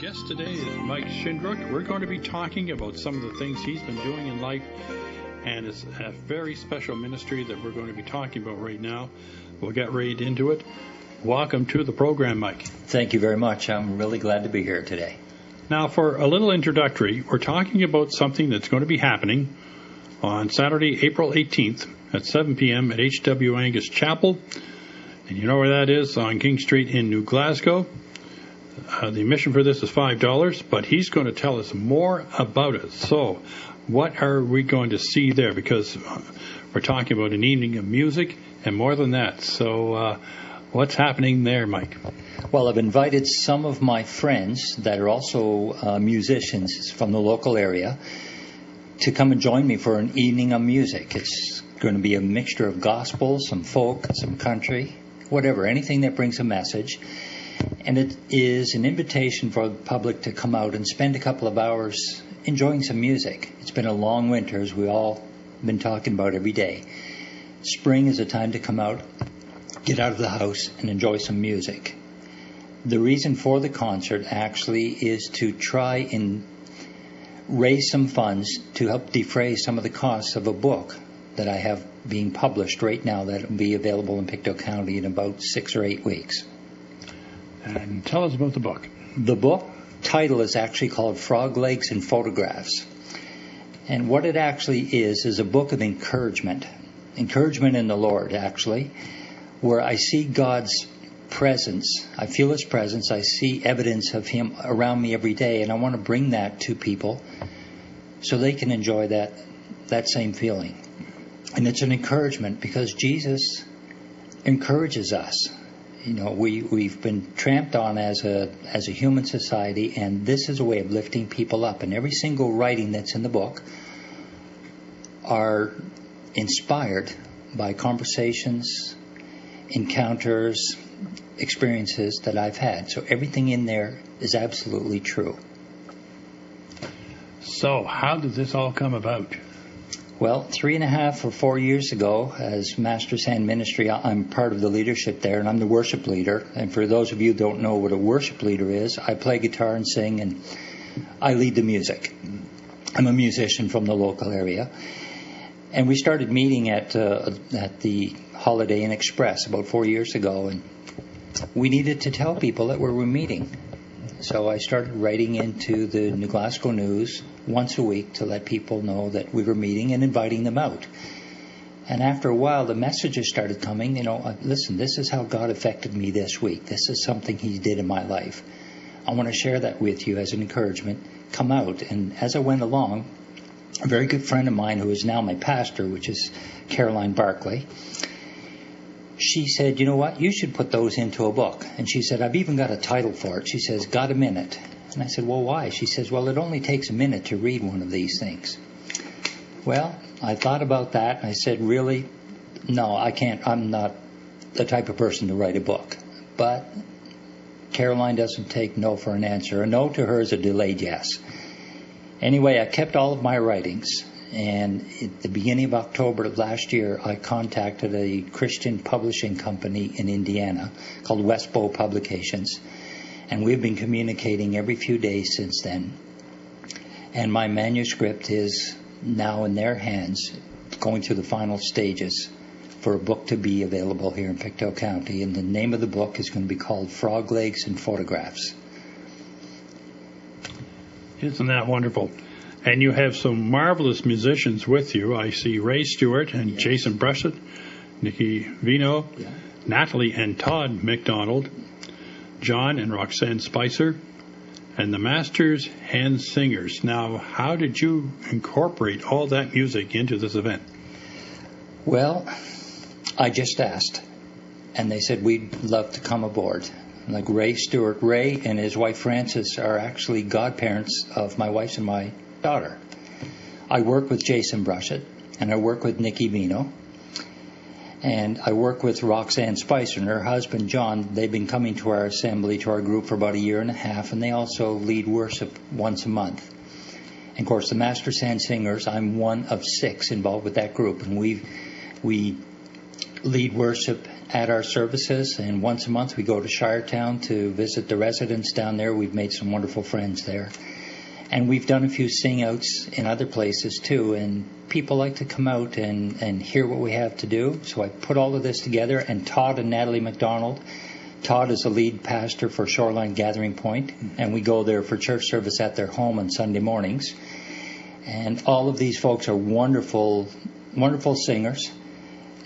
guest today is Mike Shindruk. We're going to be talking about some of the things he's been doing in life, and it's a very special ministry that we're going to be talking about right now. We'll get right into it. Welcome to the program, Mike. Thank you very much. I'm really glad to be here today. Now, for a little introductory, we're talking about something that's going to be happening on Saturday, April 18th at 7 p.m. at H.W. Angus Chapel. And you know where that is, on King Street in New Glasgow. The admission for this is $5, but he's going to tell us more about it. So, what are we going to see there? Because we're talking about an evening of music and more than that. So, what's happening there, Mike? Well, I've invited some of my friends that are also musicians from the local area to come and join me for an evening of music. It's going to be a mixture of gospel, some folk, some country, whatever, anything that brings a message. And it is an invitation for the public to come out and spend a couple of hours enjoying some music. It's been a long winter, as we all been talking about every day. Spring is a time to come out, get out of the house, and enjoy some music. The reason for the concert actually is to try and raise some funds to help defray some of the costs of a book that I have being published right now that will be available in Pictou County in about 6 or 8 weeks. And tell us about the book. The book title is actually called Frog Legs and Photographs. And what it actually is a book of encouragement in the Lord, actually, where I see God's presence. I feel His presence. I see evidence of Him around me every day, and I want to bring that to people so they can enjoy that same feeling. And it's an encouragement because Jesus encourages us. You know, we've been tramped on as a human society, and this is a way of lifting people up. And every single writing that's in the book are inspired by conversations, encounters, experiences that I've had. So everything in there is absolutely true. So how did this all come about? Well, 3.5 or 4 years ago, as Master's Hand Ministry, I'm part of the leadership there, and I'm the worship leader. And for those of you who don't know what a worship leader is, I play guitar and sing, and I lead the music. I'm a musician from the local area. And we started meeting at the Holiday Inn Express about 4 years ago, and we needed to tell people that we were meeting. So I started writing into the New Glasgow News once a week to let people know that we were meeting and inviting them out. And after a while, the messages started coming, listen, this is how God affected me this week. This is something He did in my life. I want to share that with you as an encouragement. Come out. And as I went along, a very good friend of mine who is now my pastor, which is Caroline Barclay, she said, you know what, you should put those into a book. And she said, I've even got a title for it. She says, Got a Minute? And I said, well, why? She says, well, it only takes a minute to read one of these things. Well, I thought about that, and I said, really? No, I can't. I'm not the type of person to write a book. But Caroline doesn't take no for an answer. A no to her is a delayed yes. Anyway, I kept all of my writings. And at the beginning of October of last year, I contacted a Christian publishing company in Indiana called Westbow Publications. And we've been communicating every few days since then. And my manuscript is now in their hands, going through the final stages for a book to be available here in Pictou County. And the name of the book is going to be called Frog Legs and Photographs. Isn't that wonderful? And you have some marvelous musicians with you. I see Ray Stewart and Yes. Jason Bressett, Nikki Vino, Natalie and Todd McDonald, John and Roxanne Spicer, and the Master's Hand Singers. Now, how did you incorporate all that music into this event? Well, I just asked, and they said we'd love to come aboard. Like Ray Stewart. Ray and his wife Frances are actually godparents of my wife and my daughter. I work with Jason Bressett, and I work with Nikki Vino, and I work with Roxanne Spicer and her husband John. They've been coming to our assembly, to our group, for about 1.5 years, and they also lead worship once a month. And of course, the Master's Hand Singers, I'm one of 6 involved with that group, and we lead worship at our services, and once a month we go to Shiretown to visit the residents down there. We've made some wonderful friends there. And we've done a few sing-outs in other places too, and people like to come out and hear what we have to do. So I put all of this together, and Todd and Natalie McDonald. Todd is the lead pastor for Shoreline Gathering Point, and we go there for church service at their home on Sunday mornings. And all of these folks are wonderful, wonderful singers,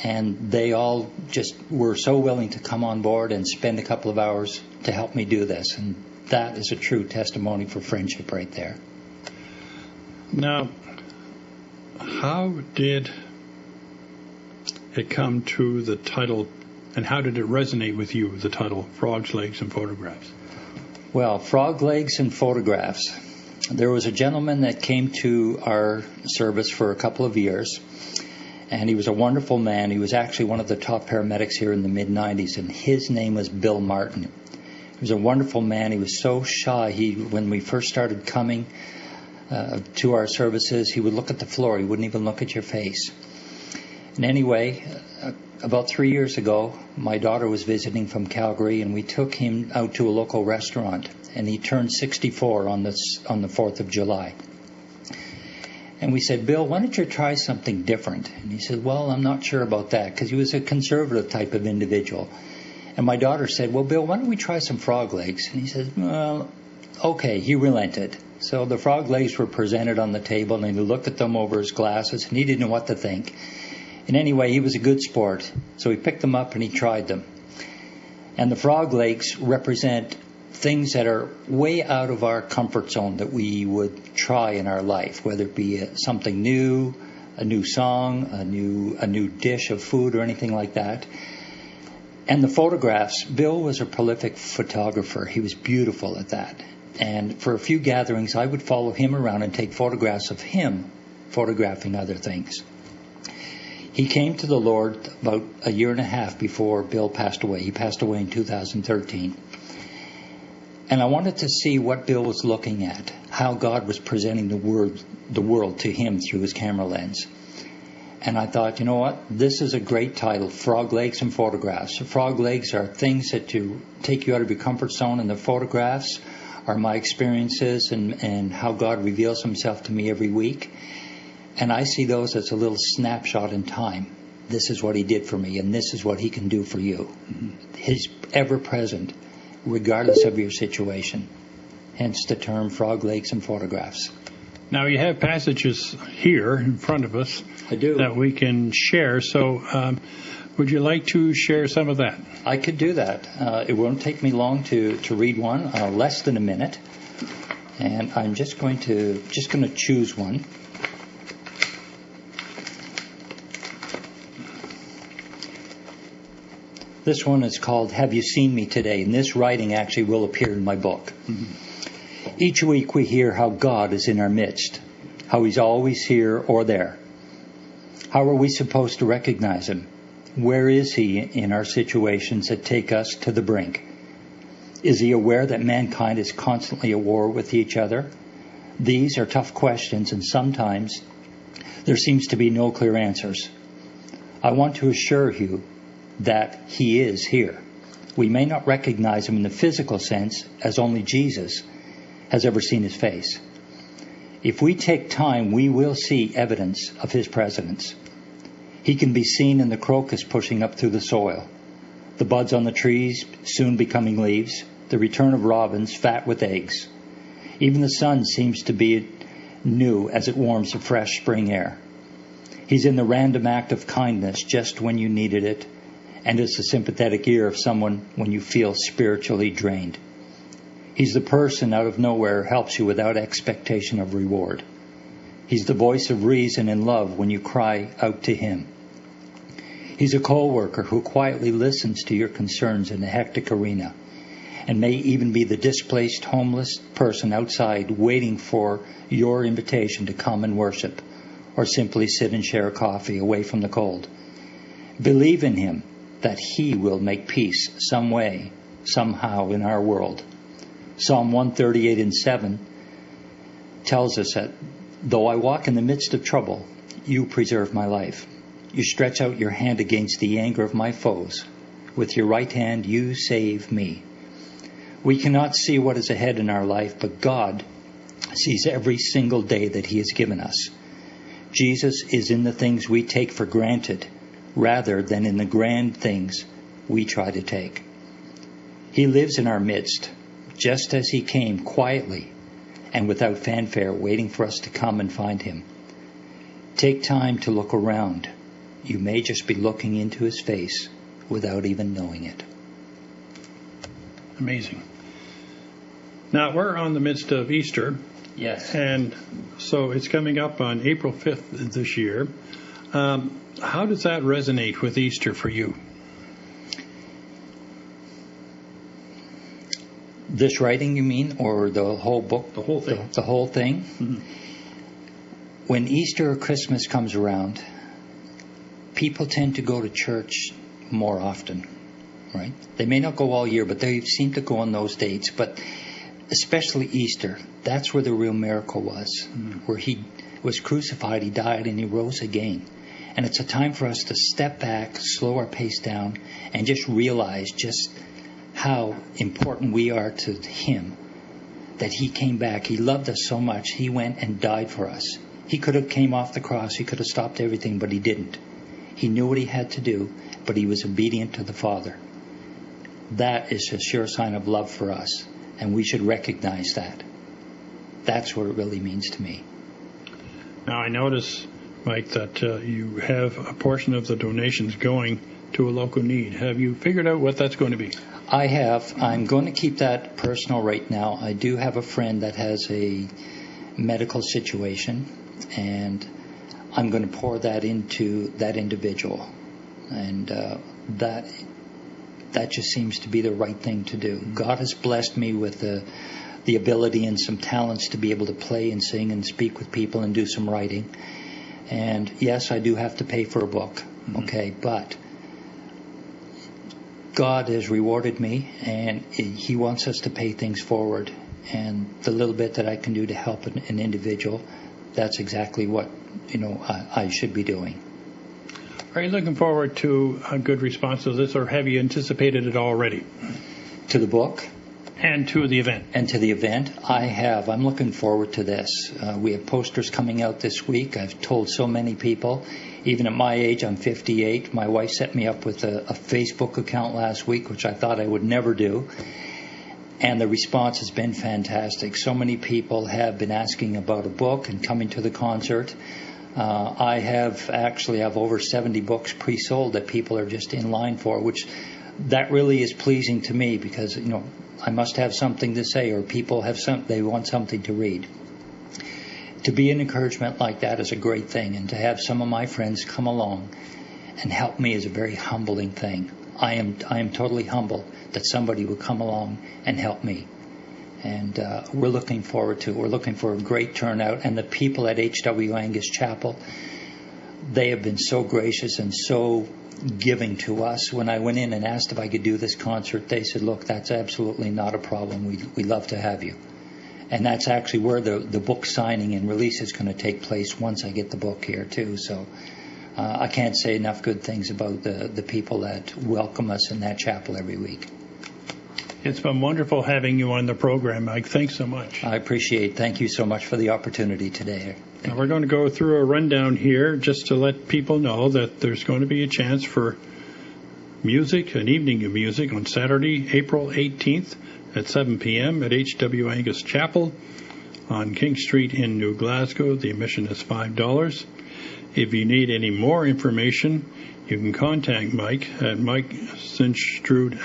and they all just were so willing to come on board and spend a couple of hours to help me do this. And that is a true testimony for friendship right there. Now, how did it come to the title, and how did it resonate with you, the title, Frogs, Legs, and Photographs? Well, Frog Legs and Photographs. There was a gentleman that came to our service for a couple of years, and he was a wonderful man. He was actually one of the top paramedics here in the mid-'90s, and his name was Bill Martin. He was a wonderful man. He was so shy. When we first started coming to our services, he would look at the floor. He wouldn't even look at your face. And anyway, about 3 years ago, my daughter was visiting from Calgary, and we took him out to a local restaurant, and he turned 64 on the 4th of July. And we said, Bill, why don't you try something different? And he said, well, I'm not sure about that, because he was a conservative type of individual. And my daughter said, well, Bill, why don't we try some frog legs? And he said, well, okay. He relented. So the frog legs were presented on the table, and he looked at them over his glasses, and he didn't know what to think. And anyway, he was a good sport, so he picked them up and he tried them. And the frog legs represent things that are way out of our comfort zone that we would try in our life, whether it be something new, a new song, a new dish of food or anything like that. And the photographs, Bill was a prolific photographer. He was beautiful at that. And for a few gatherings, I would follow him around and take photographs of him photographing other things. He came to the Lord about a year and a half before Bill passed away. He passed away in 2013. And I wanted to see what Bill was looking at, how God was presenting the world to him through his camera lens. And I thought, you know what, this is a great title, Frog Legs and Photographs. Frog legs are things that take you out of your comfort zone, and the photographs are my experiences and how God reveals himself to me every week. And I see those as a little snapshot in time. This is what he did for me, and this is what he can do for you. He's ever present, regardless of your situation. Hence the term Frog Legs and Photographs. Now, you have passages here in front of us. I do. That we can share. So would you like to share some of that? I could do that. It won't take me long to read one, less than a minute. And I'm just going to choose one. This one is called Have You Seen Me Today? And this writing actually will appear in my book. Mm-hmm. Each week we hear how God is in our midst, how he's always here or there. How are we supposed to recognize him? Where is he in our situations that take us to the brink? Is he aware that mankind is constantly at war with each other? These are tough questions, and sometimes there seems to be no clear answers. I want to assure you that he is here. We may not recognize him in the physical sense, as only Jesus has ever seen his face. If we take time, we will see evidence of his presence. He can be seen in the crocus pushing up through the soil, the buds on the trees soon becoming leaves, the return of robins fat with eggs. Even the sun seems to be new as it warms the fresh spring air. He's in the random act of kindness just when you needed it, and is the sympathetic ear of someone when you feel spiritually drained. He's the person out of nowhere who helps you without expectation of reward. He's the voice of reason and love when you cry out to him. He's a co-worker who quietly listens to your concerns in a hectic arena, and may even be the displaced homeless person outside waiting for your invitation to come and worship, or simply sit and share a coffee away from the cold. Believe in him, that he will make peace some way, somehow in our world. Psalm 138:7 tells us that, though I walk in the midst of trouble, you preserve my life. You stretch out your hand against the anger of my foes. With your right hand you save me. We cannot see what is ahead in our life, but God sees every single day that He has given us. Jesus is in the things we take for granted rather than in the grand things we try to take. He lives in our midst, just as He came quietly and without fanfare, waiting for us to come and find Him. Take time to look around. You may just be looking into His face without even knowing it. Amazing. Now, we're on the midst of Easter. Yes. And so it's coming up on April 5th this year. How does that resonate with Easter for you? This writing, you mean, or the whole book? The whole thing. The whole thing? Mm-hmm. When Easter or Christmas comes around, people tend to go to church more often, right? They may not go all year, but they seem to go on those dates. But especially Easter, that's where the real miracle was, where He was crucified, He died, and He rose again. And it's a time for us to step back, slow our pace down, and just realize just how important we are to Him, that He came back. He loved us so much, He went and died for us. He could have came off the cross, He could have stopped everything, but He didn't. He knew what He had to do, but He was obedient to the Father. That is a sure sign of love for us, and we should recognize that. That's what it really means to me. Now, I notice, Mike, that you have a portion of the donations going to a local need. Have you figured out what that's going to be? I have. I'm going to keep that personal right now. I do have a friend that has a medical situation, and I'm going to pour that into that individual. And that just seems to be the right thing to do. God has blessed me with the ability and some talents to be able to play and sing and speak with people and do some writing. And yes, I do have to pay for a book, okay, but God has rewarded me, and He wants us to pay things forward. And the little bit that I can do to help an individual, that's exactly what, I should be doing. Are you looking forward to a good response to this, or have you anticipated it already? To the book? And to the event. And to the event, I have. I'm looking forward to this. We have posters coming out this week. I've told so many people. Even at my age, I'm 58. My wife set me up with a Facebook account last week, which I thought I would never do. And the response has been fantastic. So many people have been asking about a book and coming to the concert. I have over 70 books pre-sold that people are just in line for, which that really is pleasing to me, because I must have something to say, or people they want something to read. To be an encouragement like that is a great thing, and to have some of my friends come along and help me is a very humbling thing. I am totally humbled that somebody would come along and help me. And we're looking forward to it. We're looking for a great turnout. And the people at H.W. Angus Chapel, they have been so gracious and so giving to us. When I went in and asked if I could do this concert, they said, look, that's absolutely not a problem. We'd love to have you. And that's actually where the book signing and release is going to take place once I get the book here, too. So I can't say enough good things about the people that welcome us in that chapel every week. It's been wonderful having you on the program, Mike. Thanks so much. I appreciate it. Thank you so much for the opportunity today. Now we're going to go through a rundown here just to let people know that there's going to be a chance for music, an evening of music, on Saturday, April 18th at 7 p.m. at H.W. Angus Chapel on King Street in New Glasgow. The admission is $5. If you need any more information, you can contact Mike at MikeShintrud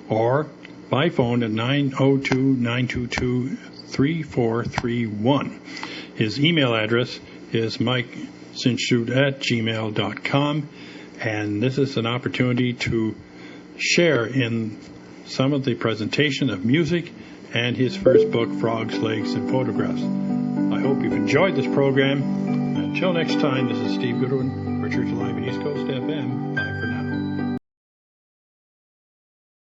or by phone at 902-922-3431. His email address is MikeShintrud@gmail.com, and this is an opportunity to share in some of the presentation of music and his first book, Frogs, Legs, and Photographs. I hope you've enjoyed this program. Until next time, this is Steve Goodwin for Church Alive in East Coast FM.